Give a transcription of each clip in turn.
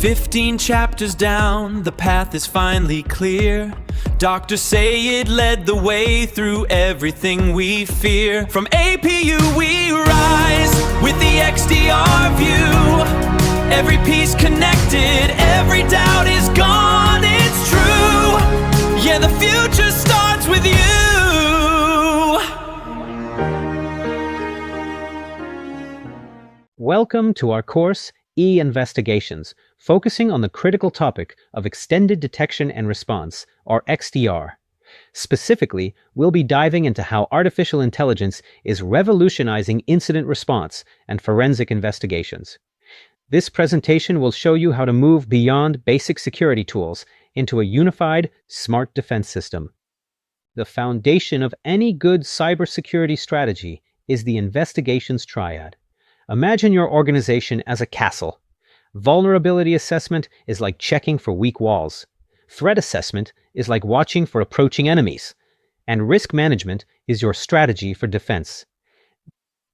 15 chapters down, the path is finally clear. Doctors say it led the way through everything we fear. From APU we rise with the XDR view. Every piece connected, every doubt is gone, it's true. Yeah, the future starts with you. Welcome to our course, E-Investigations, focusing on the critical topic of Extended Detection and Response, or XDR. Specifically, we'll be diving into how artificial intelligence is revolutionizing incident response and forensic investigations. This presentation will show you how to move beyond basic security tools into a unified, smart defense system. The foundation of any good cybersecurity strategy is the investigations triad. Imagine your organization as a castle. Vulnerability assessment is like checking for weak walls. Threat assessment is like watching for approaching enemies. And risk management is your strategy for defense.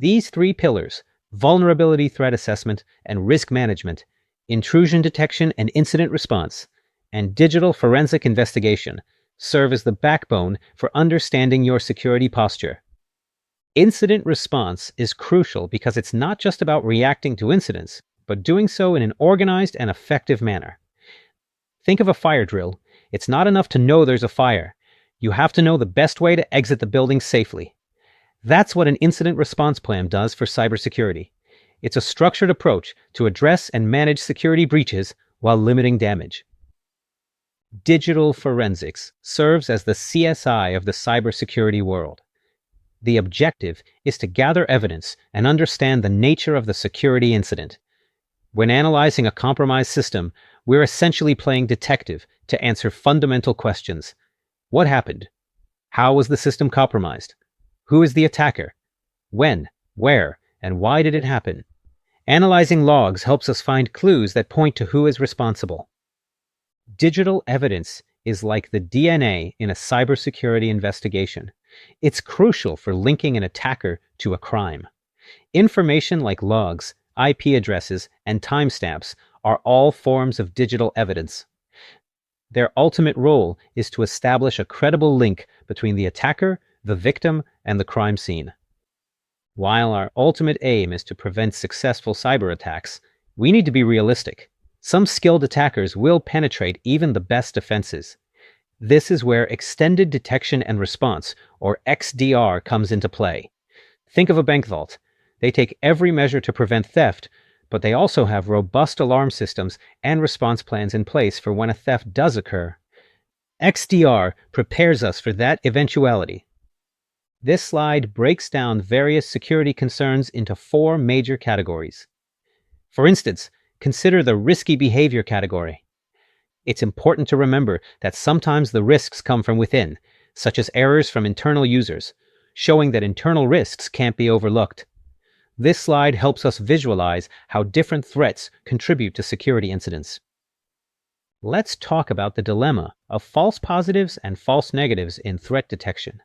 These three pillars, vulnerability threat assessment and risk management, intrusion detection and incident response, and digital forensic investigation, serve as the backbone for understanding your security posture. Incident response is crucial because it's not just about reacting to incidents, but doing so in an organized and effective manner. Think of a fire drill. It's not enough to know there's a fire. You have to know the best way to exit the building safely. That's what an incident response plan does for cybersecurity. It's a structured approach to address and manage security breaches while limiting damage. Digital forensics serves as the CSI of the cybersecurity world. The objective is to gather evidence and understand the nature of the security incident. When analyzing a compromised system, we're essentially playing detective to answer fundamental questions. What happened? How was the system compromised? Who is the attacker? When, where, and why did it happen? Analyzing logs helps us find clues that point to who is responsible. Digital evidence is like the DNA in a cybersecurity investigation. It's crucial for linking an attacker to a crime. Information like logs, IP addresses, and timestamps are all forms of digital evidence. Their ultimate role is to establish a credible link between the attacker, the victim, and the crime scene. While our ultimate aim is to prevent successful cyber attacks, we need to be realistic. Some skilled attackers will penetrate even the best defenses. This is where Extended Detection and Response, or XDR, comes into play. Think of a bank vault. They take every measure to prevent theft, but they also have robust alarm systems and response plans in place for when a theft does occur. XDR prepares us for that eventuality. This slide breaks down various security concerns into 4 major categories. For instance, consider the risky behavior category. It's important to remember that sometimes the risks come from within, such as errors from internal users, showing that internal risks can't be overlooked. This slide helps us visualize how different threats contribute to security incidents. Let's talk about the dilemma of false positives and false negatives in threat detection.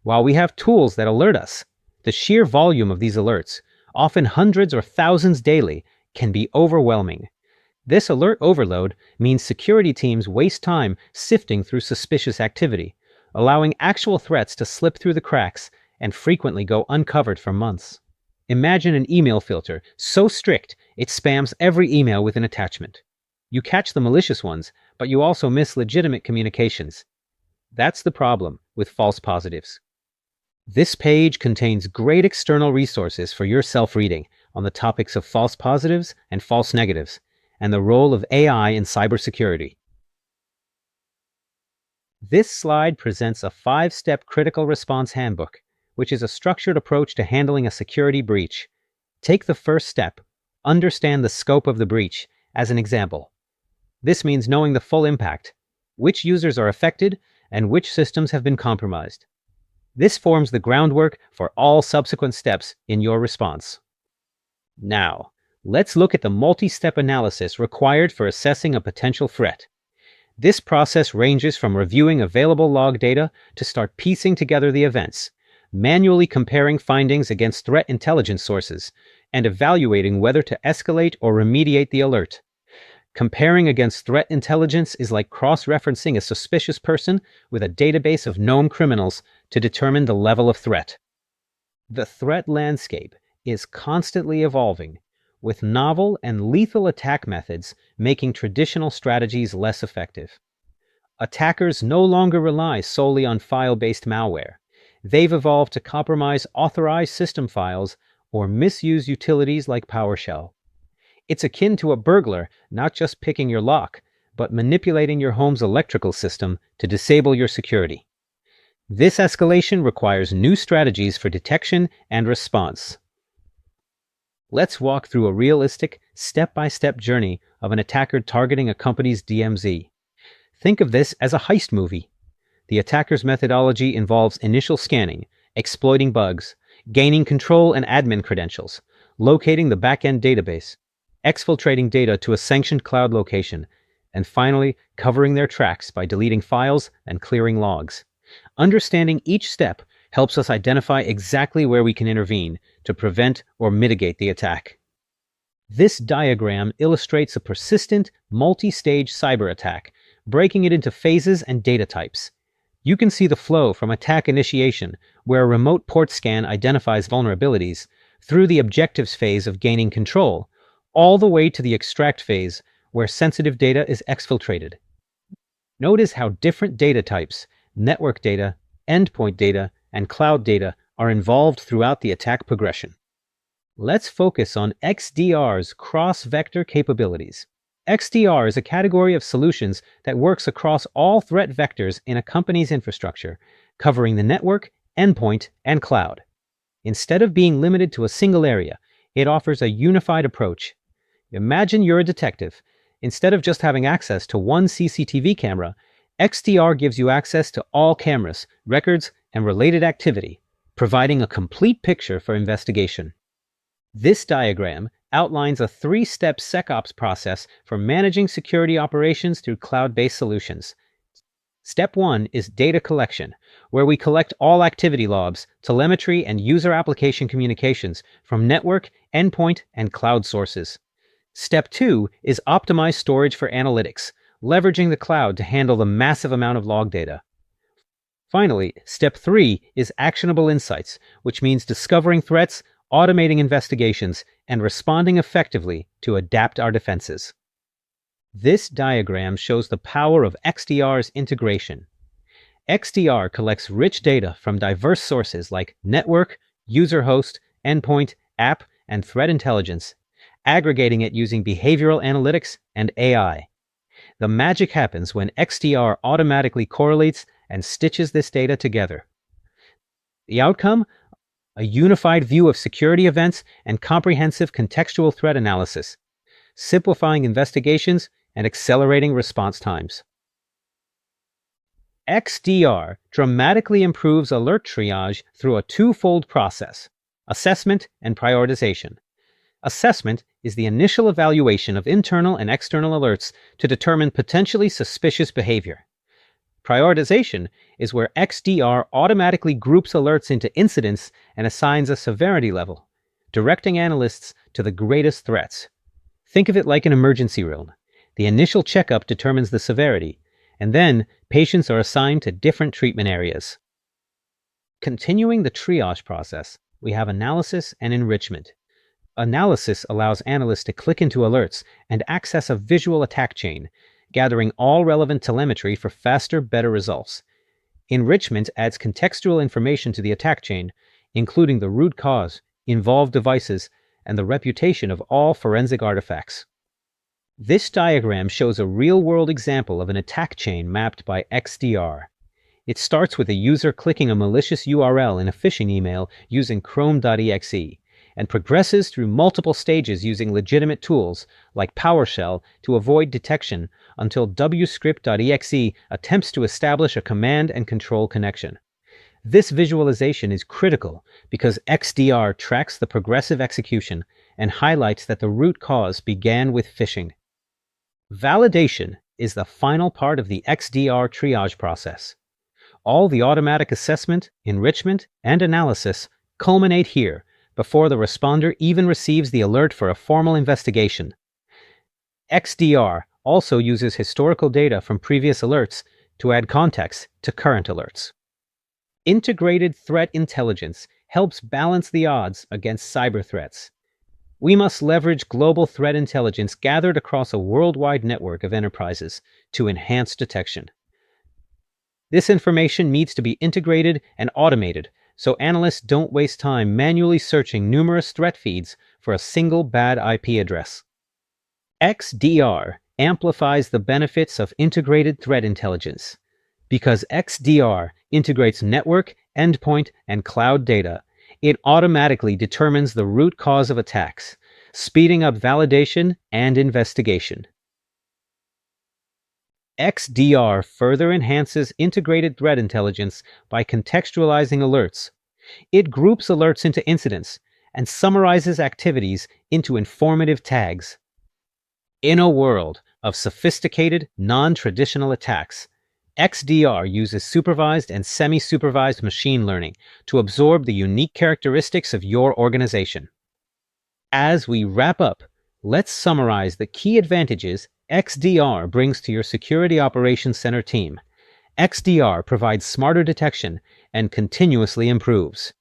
While we have tools that alert us, the sheer volume of these alerts, often hundreds or thousands daily, can be overwhelming. This alert overload means security teams waste time sifting through suspicious activity, allowing actual threats to slip through the cracks and frequently go uncovered for months. Imagine an email filter so strict it spams every email with an attachment. You catch the malicious ones, but you also miss legitimate communications. That's the problem with false positives. This page contains great external resources for your self-reading on the topics of false positives and false negatives, and the role of AI in cybersecurity. This slide presents a 5-step critical response handbook, which is a structured approach to handling a security breach. Take the first step, understand the scope of the breach, as an example. This means knowing the full impact, which users are affected, and which systems have been compromised. This forms the groundwork for all subsequent steps in your response. Now, let's look at the multi-step analysis required for assessing a potential threat. This process ranges from reviewing available log data to start piecing together the events, manually comparing findings against threat intelligence sources, and evaluating whether to escalate or remediate the alert. Comparing against threat intelligence is like cross-referencing a suspicious person with a database of known criminals to determine the level of threat. The threat landscape is constantly evolving, with novel and lethal attack methods making traditional strategies less effective. Attackers no longer rely solely on file-based malware. They've evolved to compromise authorized system files or misuse utilities like PowerShell. It's akin to a burglar not just picking your lock, but manipulating your home's electrical system to disable your security. This escalation requires new strategies for detection and response. Let's walk through a realistic, step-by-step journey of an attacker targeting a company's DMZ. Think of this as a heist movie. The attacker's methodology involves initial scanning, exploiting bugs, gaining control and admin credentials, locating the back-end database, exfiltrating data to a sanctioned cloud location, and finally covering their tracks by deleting files and clearing logs. Understanding each step helps us identify exactly where we can intervene to prevent or mitigate the attack. This diagram illustrates a persistent, multi-stage cyber attack, breaking it into phases and data types. You can see the flow from attack initiation, where a remote port scan identifies vulnerabilities, through the objectives phase of gaining control, all the way to the extract phase, where sensitive data is exfiltrated. Notice how different data types, network data, endpoint data, and cloud data are involved throughout the attack progression. Let's focus on XDR's cross-vector capabilities. XDR is a category of solutions that works across all threat vectors in a company's infrastructure, covering the network, endpoint, and cloud. Instead of being limited to a single area, it offers a unified approach. Imagine you're a detective. Instead of just having access to one CCTV camera, XDR gives you access to all cameras, records, and related activity, providing a complete picture for investigation. This diagram outlines a three-step SecOps process for managing security operations through cloud-based solutions. Step 1 is data collection, where we collect all activity logs, telemetry, and user application communications from network, endpoint, and cloud sources. Step 2 is optimized storage for analytics, leveraging the cloud to handle the massive amount of log data. Finally, Step 3 is actionable insights, which means discovering threats, automating investigations, and responding effectively to adapt our defenses. This diagram shows the power of XDR's integration. XDR collects rich data from diverse sources like network, user host, endpoint, app, and threat intelligence, aggregating it using behavioral analytics and AI. The magic happens when XDR automatically correlates and stitches this data together. The outcome? A unified view of security events and comprehensive contextual threat analysis, simplifying investigations and accelerating response times. XDR dramatically improves alert triage through a twofold process: assessment and prioritization. Assessment is the initial evaluation of internal and external alerts to determine potentially suspicious behavior. Prioritization is where XDR automatically groups alerts into incidents and assigns a severity level, directing analysts to the greatest threats. Think of it like an emergency room. The initial checkup determines the severity, and then patients are assigned to different treatment areas. Continuing the triage process, we have analysis and enrichment. Analysis allows analysts to click into alerts and access a visual attack chain, gathering all relevant telemetry for faster, better results. Enrichment adds contextual information to the attack chain, including the root cause, involved devices, and the reputation of all forensic artifacts. This diagram shows a real-world example of an attack chain mapped by XDR. It starts with a user clicking a malicious URL in a phishing email using chrome.exe, and progresses through multiple stages using legitimate tools like PowerShell to avoid detection until wscript.exe attempts to establish a command and control connection. This visualization is critical because XDR tracks the progressive execution and highlights that the root cause began with phishing. Validation is the final part of the XDR triage process. All the automatic assessment, enrichment, and analysis culminate here before the responder even receives the alert for a formal investigation. XDR also uses historical data from previous alerts to add context to current alerts. Integrated threat intelligence helps balance the odds against cyber threats. We must leverage global threat intelligence gathered across a worldwide network of enterprises to enhance detection. This information needs to be integrated and automated so analysts don't waste time manually searching numerous threat feeds for a single bad IP address. XDR amplifies the benefits of integrated threat intelligence. Because XDR integrates network, endpoint, and cloud data, it automatically determines the root cause of attacks, speeding up validation and investigation. XDR further enhances integrated threat intelligence by contextualizing alerts. It groups alerts into incidents and summarizes activities into informative tags. In a world of sophisticated, non-traditional attacks, XDR uses supervised and semi-supervised machine learning to absorb the unique characteristics of your organization. As we wrap up, let's summarize the key advantages XDR brings to your Security Operations Center team. XDR provides smarter detection and continuously improves.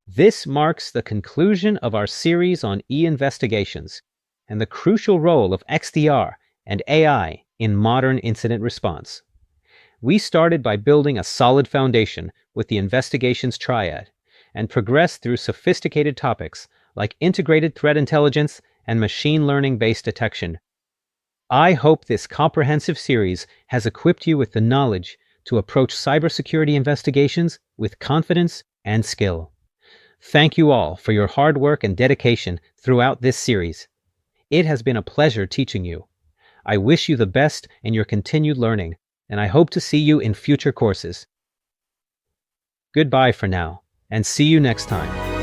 This marks the conclusion of our series on e-investigations and the crucial role of XDR and AI in modern incident response. We started by building a solid foundation with the investigations triad and progressed through sophisticated topics like integrated threat intelligence and machine learning-based detection. I hope this comprehensive series has equipped you with the knowledge to approach cybersecurity investigations with confidence and skill. Thank you all for your hard work and dedication throughout this series. It has been a pleasure teaching you. I wish you the best in your continued learning, and I hope to see you in future courses. Goodbye for now, and see you next time.